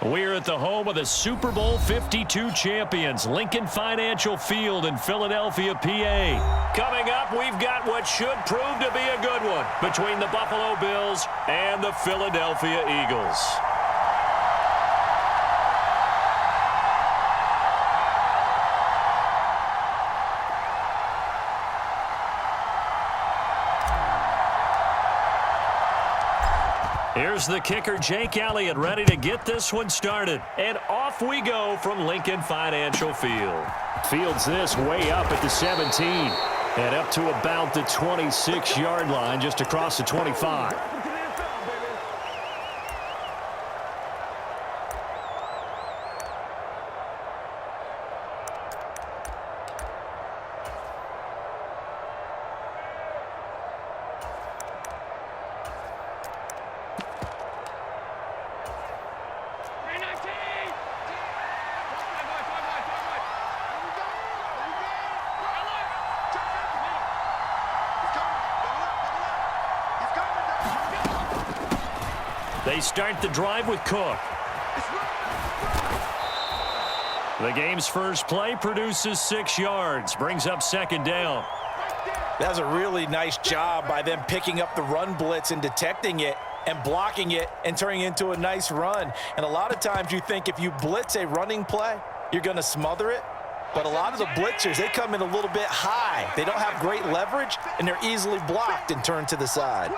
We're at the home of the Super Bowl 52 champions, Lincoln Financial Field in Philadelphia, PA. Coming up, we've got what should prove to be a good one between the Buffalo Bills and the Philadelphia Eagles. Here's the kicker, Jake Elliott, ready to get this one started. And off we go from Lincoln Financial Field. Fields this way up at the 17. And up to about the 26-yard line, just across the 25. They start the drive with Cook. The game's first play produces 6 yards, brings up second down. That's a really nice job by them picking up the run blitz and detecting it and blocking it and turning it into a nice run. And a lot of times you think if you blitz a running play, you're going to smother it. But a lot of the blitzers, they come in a little bit high. They don't have great leverage, and they're easily blocked and turned to the side.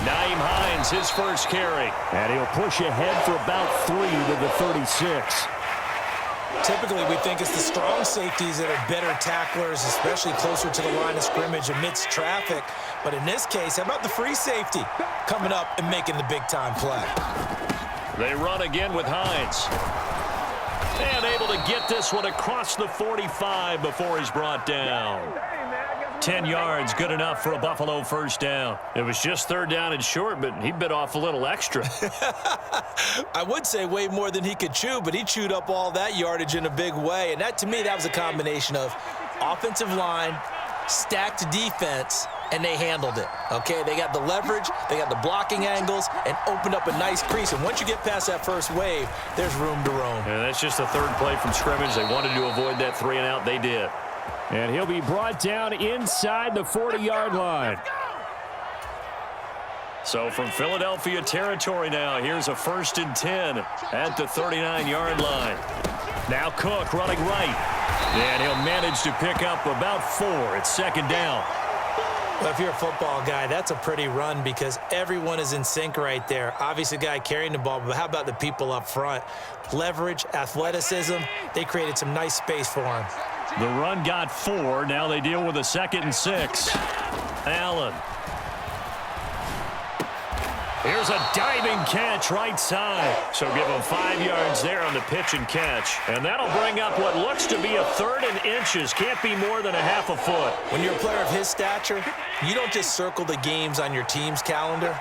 Nyheim Hines, his first carry. And he'll push ahead for about 3 to the 36. Typically, we think it's the strong safeties that are better tacklers, especially closer to the line of scrimmage amidst traffic. But in this case, how about the free safety coming up and making the big-time play? They run again with Hines. And able to get this one across the 45 before he's brought down. 10 yards, good enough for a Buffalo first down. It was just third down and short, but he bit off a little extra. I would say way more than he could chew, but he chewed up all that yardage in a big way. And that, to me, that was a combination of offensive line, stacked defense, and they handled it. Okay, they got the leverage, they got the blocking angles, and opened up a nice crease. And once you get past that first wave, there's room to roam. And that's just the third play from scrimmage. They wanted to avoid that 3 and out. They did. And he'll be brought down inside the 40-yard line. So from Philadelphia territory now, here's a 1st and 10 at the 39-yard line. Now Cook running right. And he'll manage to pick up about 4. It's second down. Well, if you're a football guy, that's a pretty run because everyone is in sync right there. Obviously, the guy carrying the ball, but how about the people up front? Leverage, athleticism, they created some nice space for him. The run got 4. Now they deal with a 2nd and 6. Allen. Here's a diving catch right side. So give him 5 yards there on the pitch and catch. And that'll bring up what looks to be a 3rd and inches. Can't be more than a half a foot. When you're a player of his stature, you don't just circle the games on your team's calendar.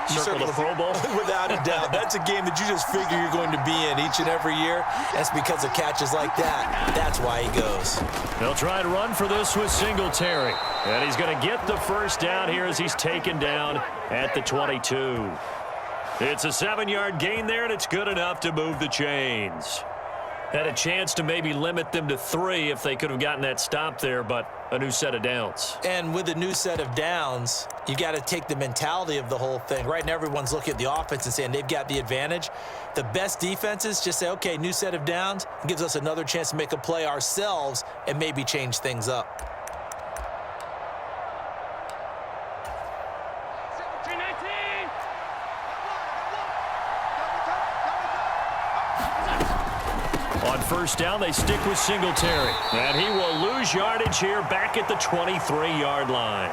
You circle the Pro Bowl? Without a doubt. That's a game that you just figure you're going to be in each and every year. That's because of catches like that. That's why he goes. They'll try to run for this with Singletary. And he's going to get the first down here as he's taken down at the 22. It's a 7-yard gain there, and it's good enough to move the chains. Had a chance to maybe limit them to 3 if they could have gotten that stop there, but a new set of downs. And with a new set of downs, you got to take the mentality of the whole thing. Right now, everyone's looking at the offense and saying they've got the advantage. The best defenses just say, okay, new set of downs. It gives us another chance to make a play ourselves and maybe change things up. On first down, they stick with Singletary. And he will lose yardage here back at the 23-yard line.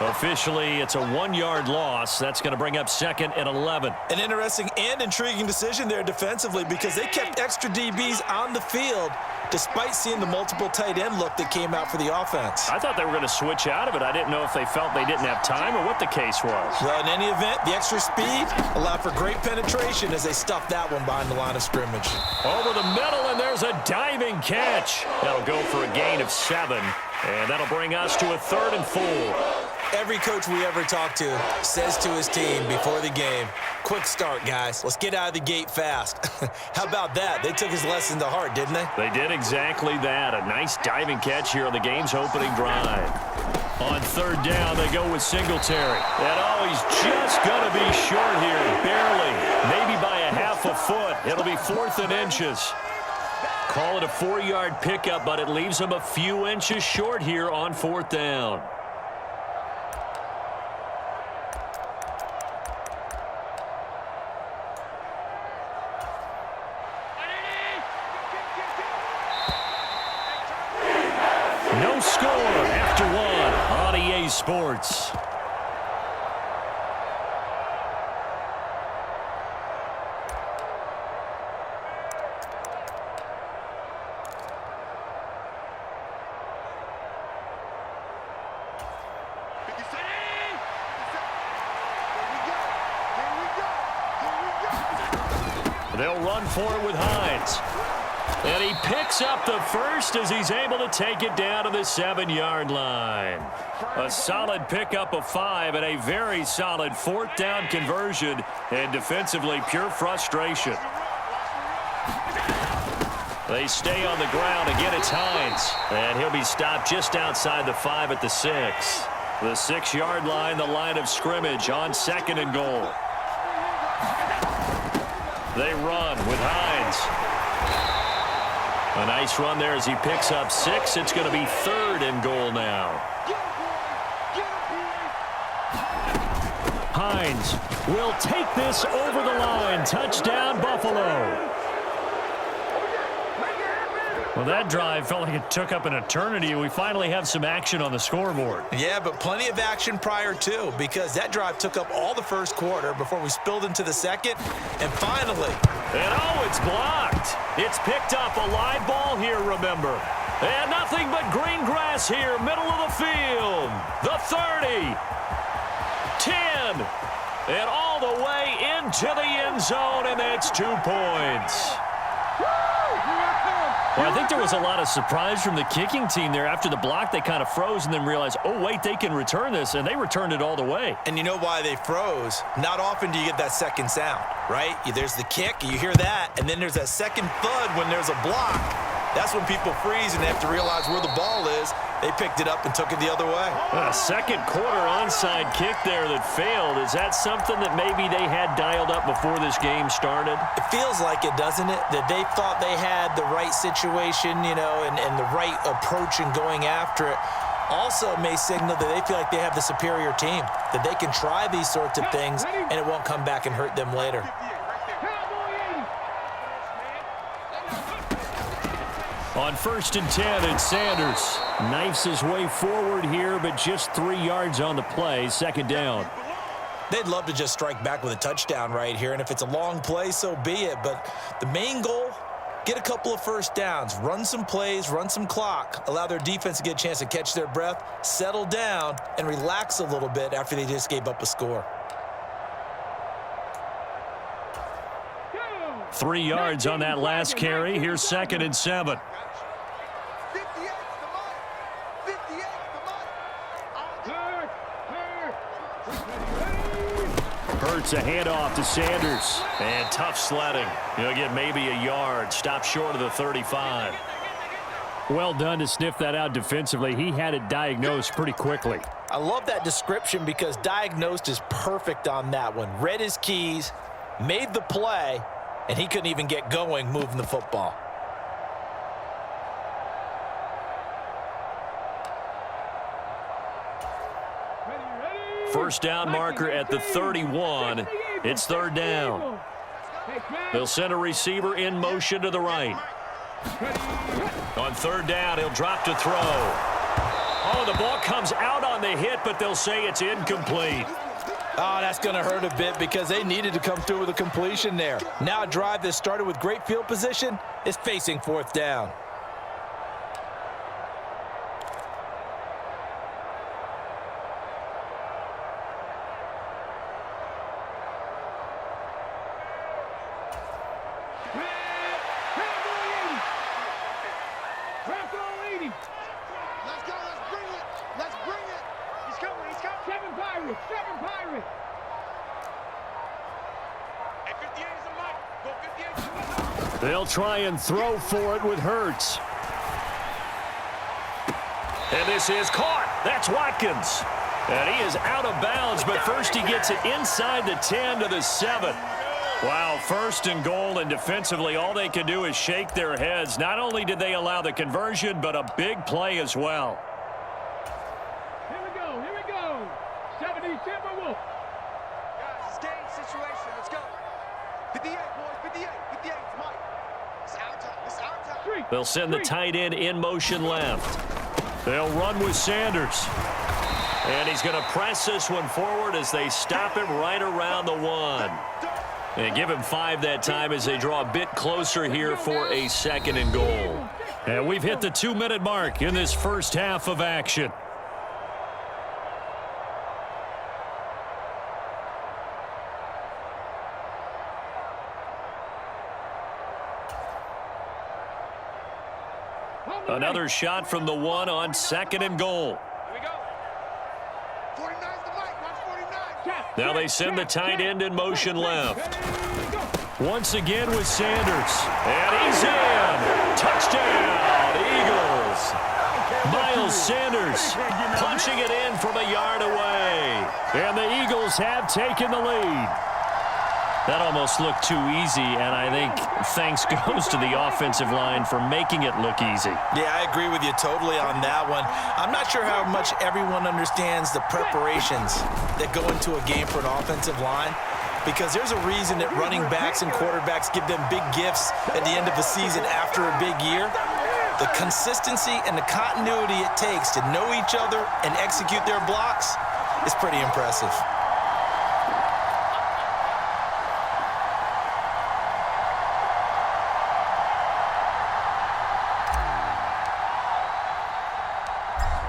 Officially, it's a 1-yard loss. That's going to bring up 2nd and 11. An interesting and intriguing decision there defensively because they kept extra DBs on the field despite seeing the multiple tight end look that came out for the offense. I thought they were going to switch out of it. I didn't know if they felt they didn't have time or what the case was. Well, in any event, the extra speed allowed for great penetration as they stuffed that one behind the line of scrimmage. Over the middle, and there's a diving catch. That'll go for a gain of 7, and that'll bring us to a 3rd and 4. Every coach we ever talk to says to his team before the game, quick start, guys. Let's get out of the gate fast. How about that? They took his lesson to heart, didn't they? They did exactly that. A nice diving catch here on the game's opening drive. On third down, they go with Singletary. And oh, he's just going to be short here, barely. Maybe by a half a foot. It'll be 4th and inches. Call it a 4-yard pickup, but it leaves him a few inches short here on 4th down. No score after 1 on EA Sports. They'll run for it with Hines. And he picks up the first as he's able to take it down to the 7-yard line. A solid pickup of 5 and a very solid 4th down conversion, and defensively pure frustration. They stay on the ground. Again, it's Hines. And he'll be stopped just outside the 5 at the 6. The 6-yard line, the line of scrimmage on 2nd and goal. They run with Hines. A nice run there as he picks up 6. It's going to be 3rd and goal now. Hines will take this over the line. Touchdown, Buffalo. Well, that drive felt like it took up an eternity. We finally have some action on the scoreboard. Yeah, but plenty of action prior to, because that drive took up all the first quarter before we spilled into the second. And finally. And oh, it's blocked. It's picked up. A live ball here, remember. And nothing but green grass here, middle of the field. The 30. 10. And all the way into the end zone, and that's 2 points. Well, I think there was a lot of surprise from the kicking team there. After the block, they kind of froze and then realized, oh, wait, they can return this, and they returned it all the way. And you know why they froze? Not often do you get that second sound, right? There's the kick, you hear that, and then there's that second thud when there's a block. That's when people freeze and they have to realize where the ball is. They picked it up and took it the other way. A second quarter onside kick there that failed. Is that something that maybe they had dialed up before this game started? It feels like it, doesn't it? That they thought they had the right situation, you know, and the right approach in going after it. Also may signal that they feel like they have the superior team, that they can try these sorts of things and it won't come back and hurt them later. On 1st and 10, it's Sanders. Knifes his way forward here, but just 3 yards on the play. 2nd down. They'd love to just strike back with a touchdown right here, and if it's a long play, so be it. But the main goal, get a couple of first downs, run some plays, run some clock, allow their defense to get a chance to catch their breath, settle down, and relax a little bit after they just gave up a score. 3 yards on that last carry. Here's 2nd and 7. Hurts a handoff to Sanders. And tough sledding. He'll get maybe a yard. Stop short of the 35. Well done to sniff that out defensively. He had it diagnosed pretty quickly. I love that description because diagnosed is perfect on that one. Read his keys, made the play, and he couldn't even get going moving the football. First down marker at the 31. It's 3rd down. They'll send a receiver in motion to the right. On 3rd down, he'll drop to throw. Oh, the ball comes out on the hit, but they'll say it's incomplete. Oh, that's going to hurt a bit because they needed to come through with a completion there. Now a drive that started with great field position is facing 4th down. They'll try and throw for it with Hurts. And this is caught. That's Watkins. And he is out of bounds, but first he gets it inside the 10 to the 7. Wow, first and goal, and defensively all they can do is shake their heads. Not only did they allow the conversion, but a big play as well. Here we go. 70 Timberwolves. Guys, it's game situation. Let's go. 58, boys, 58. 58, it's Mike. It's our time. It's our time. They'll send the tight end in motion left. They'll run with Sanders. And he's going to press this one forward as they stop him right around the 1. And give him 5 that time as they draw a bit closer here for a second and goal. And we've hit the 2-minute mark in this first half of action. Another shot from the 1 on second and goal. Here we go. 49's the mic. Watch 49. Now they send the tight end in motion left. Once again with Sanders. And he's in. Touchdown, Eagles. Miles Sanders punching it in from a yard away. And the Eagles have taken the lead. That almost looked too easy, and I think thanks goes to the offensive line for making it look easy. Yeah, I agree with you totally on that one. I'm not sure how much everyone understands the preparations that go into a game for an offensive line, because there's a reason that running backs and quarterbacks give them big gifts at the end of the season after a big year. The consistency and the continuity it takes to know each other and execute their blocks is pretty impressive.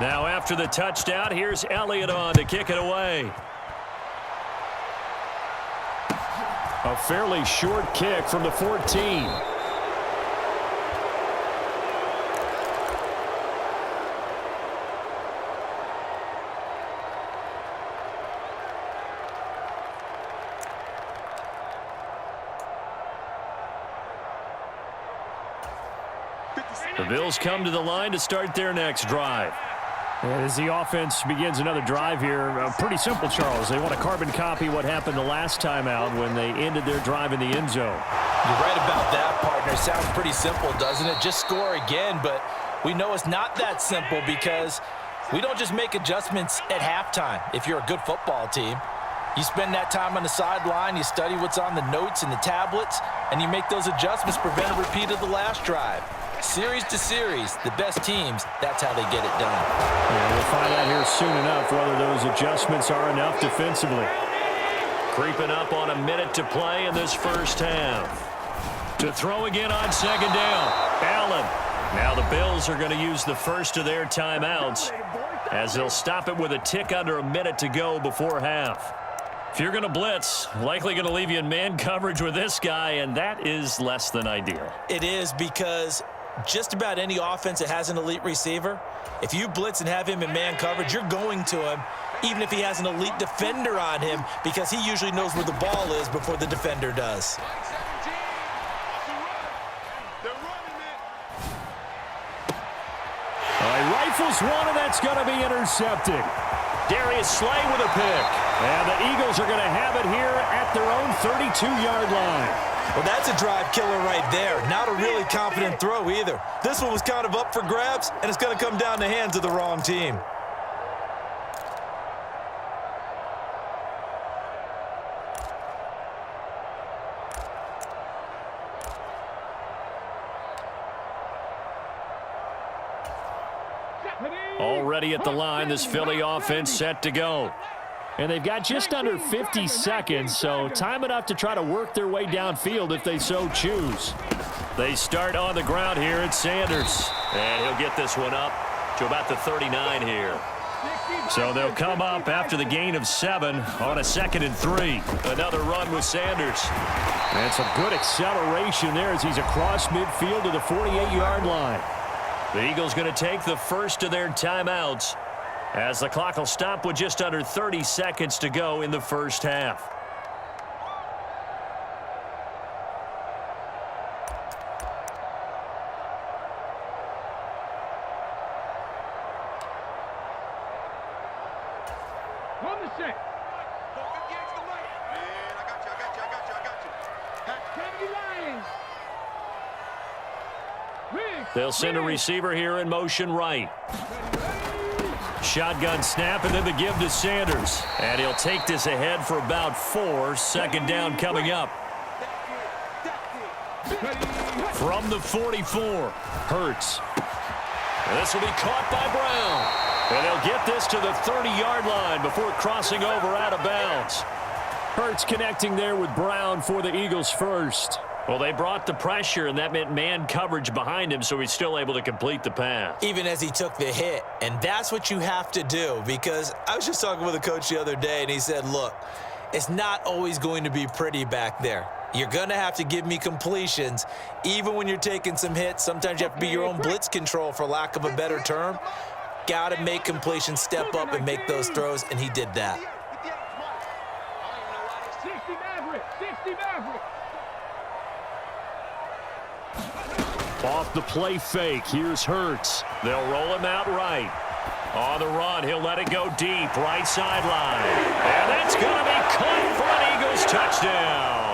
Now after the touchdown, here's Elliott on to kick it away. A fairly short kick from the 14. The Bills come to the line to start their next drive. As the offense begins another drive here, pretty simple, Charles. They want to carbon copy what happened the last time out when they ended their drive in the end zone. You're right about that, partner. Sounds pretty simple, doesn't it? Just score again, but we know it's not that simple because we don't just make adjustments at halftime if you're a good football team. You spend that time on the sideline, you study what's on the notes and the tablets, and you make those adjustments, prevent a repeat of the last drive. Series to series, the best teams, that's how they get it done. And we'll find out here soon enough whether those adjustments are enough defensively. Creeping up on a minute to play in this first half. To throw again on second down, Allen. Now the Bills are going to use the first of their timeouts as they'll stop it with a tick under a minute to go before half. If you're going to blitz, likely going to leave you in man coverage with this guy, and that is less than ideal. It is, because just about any offense that has an elite receiver, if you blitz and have him in man coverage, you're going to him, even if he has an elite defender on him, because he usually knows where the ball is before the defender does. Rifles one, and that's going to be intercepted. Darius Slay with a pick. And the Eagles are going to have it here at their own 32-yard line. Well, that's a drive killer right there. Not a really confident throw either. This one was kind of up for grabs, and it's going to come down the hands of the wrong team. Already at the line, this Philly offense set to go. And they've got just under 50 seconds, so time enough to try to work their way downfield if they so choose. They start on the ground here at Sanders. And he'll get this one up to about the 39 here. So they'll come up after the gain of 7 on a 2nd and 3. Another run with Sanders. And some good acceleration there as he's across midfield to the 48-yard line. The Eagles going to take the first of their timeouts. as the clock will stop with just under 30 seconds to go in the first half. On the set. Go 58 to the right. Man, I got you. 70 Lions. Riggs. They'll send a receiver here in motion right. Shotgun snap and then the give to Sanders. And he'll take this ahead for about 4. Second down coming up. From the 44, Hurts. This will be caught by Brown. And they'll get this to the 30-yard line before crossing over out of bounds. Hurts connecting there with Brown for the Eagles first. Well, they brought the pressure, and that meant man coverage behind him, so he's still able to complete the pass. Even as he took the hit. And that's what you have to do, because I was just talking with a coach the other day, and he said, look, it's not always going to be pretty back there. You're going to have to give me completions. Even when you're taking some hits, sometimes you have to be your own blitz control, for lack of a better term. Got to make completions, step up, and make those throws, and he did that. 60 Maverick. 60 Maverick. Off the play fake, here's Hurts. They'll roll him out right. On the run, he'll let it go deep, right sideline. And that's going to be caught for an Eagles touchdown.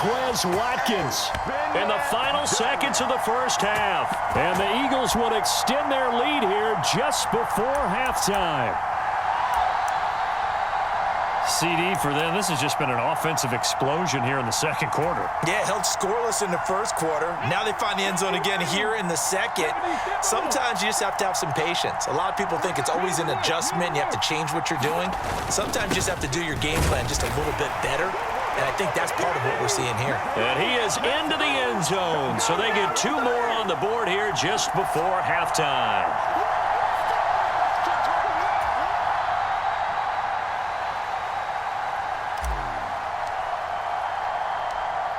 Quez Watkins in the final seconds of the first half. And the Eagles would extend their lead here just before halftime. CD for them. This has just been an offensive explosion here in the second quarter. Yeah, held scoreless in the first quarter. Now they find the end zone again here in the second. Sometimes you just have to have some patience. A lot of people think it's always an adjustment. You have to change what you're doing. Sometimes you just have to do your game plan just a little bit better. And I think that's part of what we're seeing here. And he is into the end zone. So they get 2 more on the board here just before halftime.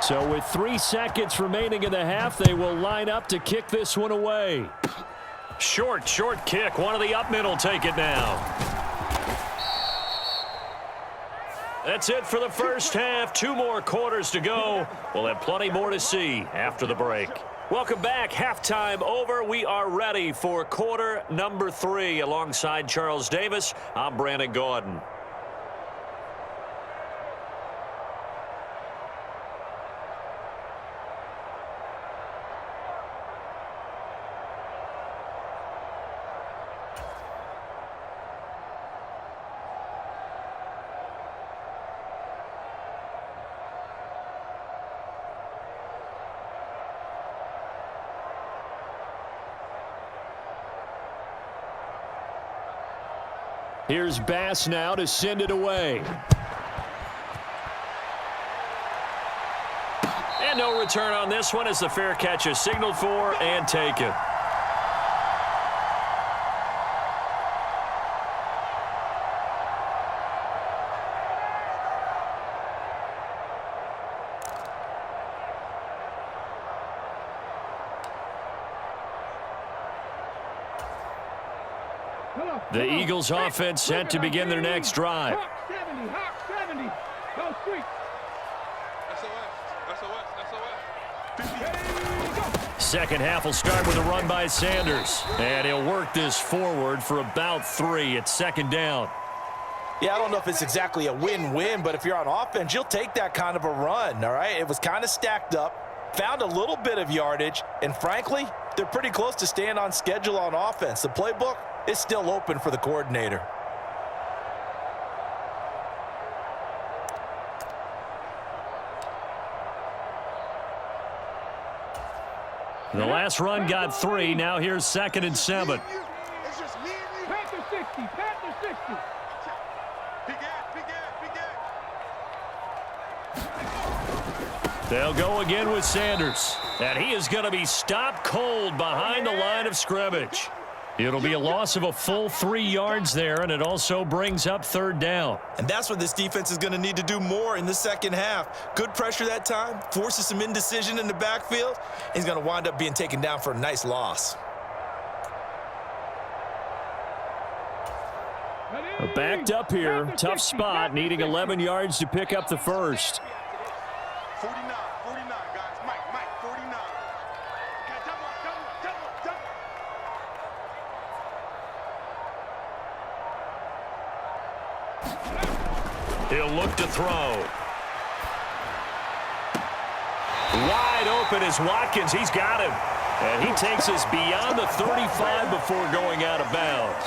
So with 3 seconds remaining in the half, they will line up to kick this one away. Short kick. One of the up men will take it now. That's it for the first half. 2 more quarters to go. We'll have plenty more to see after the break. Welcome back. Halftime over. We are ready for quarter number 3. Alongside Charles Davis, I'm Brandon Gordon. Here's Bass now to send it away. And no return on this one as the fair catch is signaled for and taken. The Eagles offense set to begin their next drive. Hawk 70. Go street. Second half will start with a run by Sanders. And he'll work this forward for about 3. It's second down. Yeah, I don't know if it's exactly a win-win, but if you're on offense, you'll take that kind of a run, all right? It was kind of stacked up, found a little bit of yardage, and frankly, they're pretty close to staying on schedule on offense. The playbook is still open for the coordinator. The last run got 3. Now here's 2nd and 7. It's just me and you. Panther 60. Panther 60. They'll go again with Sanders. And he is going to be stopped cold behind the line of scrimmage. It'll be a loss of a full 3 yards there, and it also brings up 3rd down. And that's what this defense is going to need to do more in the second half. Good pressure that time, forces some indecision in the backfield. He's going to wind up being taken down for a nice loss. Backed up here. Tough spot. Needing 11 yards to pick up the first. 49, 49, guys. Mike, 49. Okay, double up. He'll look to throw. Wide open is Watkins. He's got him. And he takes us beyond the 35 before going out of bounds.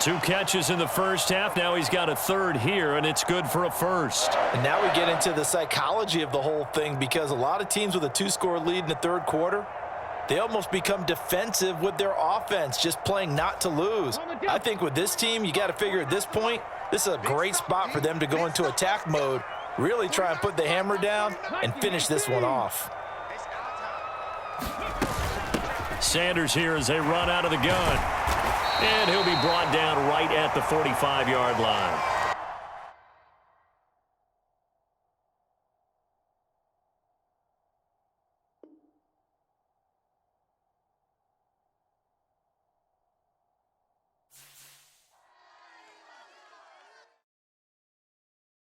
2 catches in the first half. Now he's got a third here, and it's good for a first. And now we get into the psychology of the whole thing, because a lot of teams with a 2-score lead in the third quarter, they almost become defensive with their offense, just playing not to lose. I think with this team, you got to figure at this point, this is a great spot for them to go into attack mode, really try and put the hammer down and finish this one off. Sanders here as they run out of the gun. And he'll be brought down right at the 45-yard line.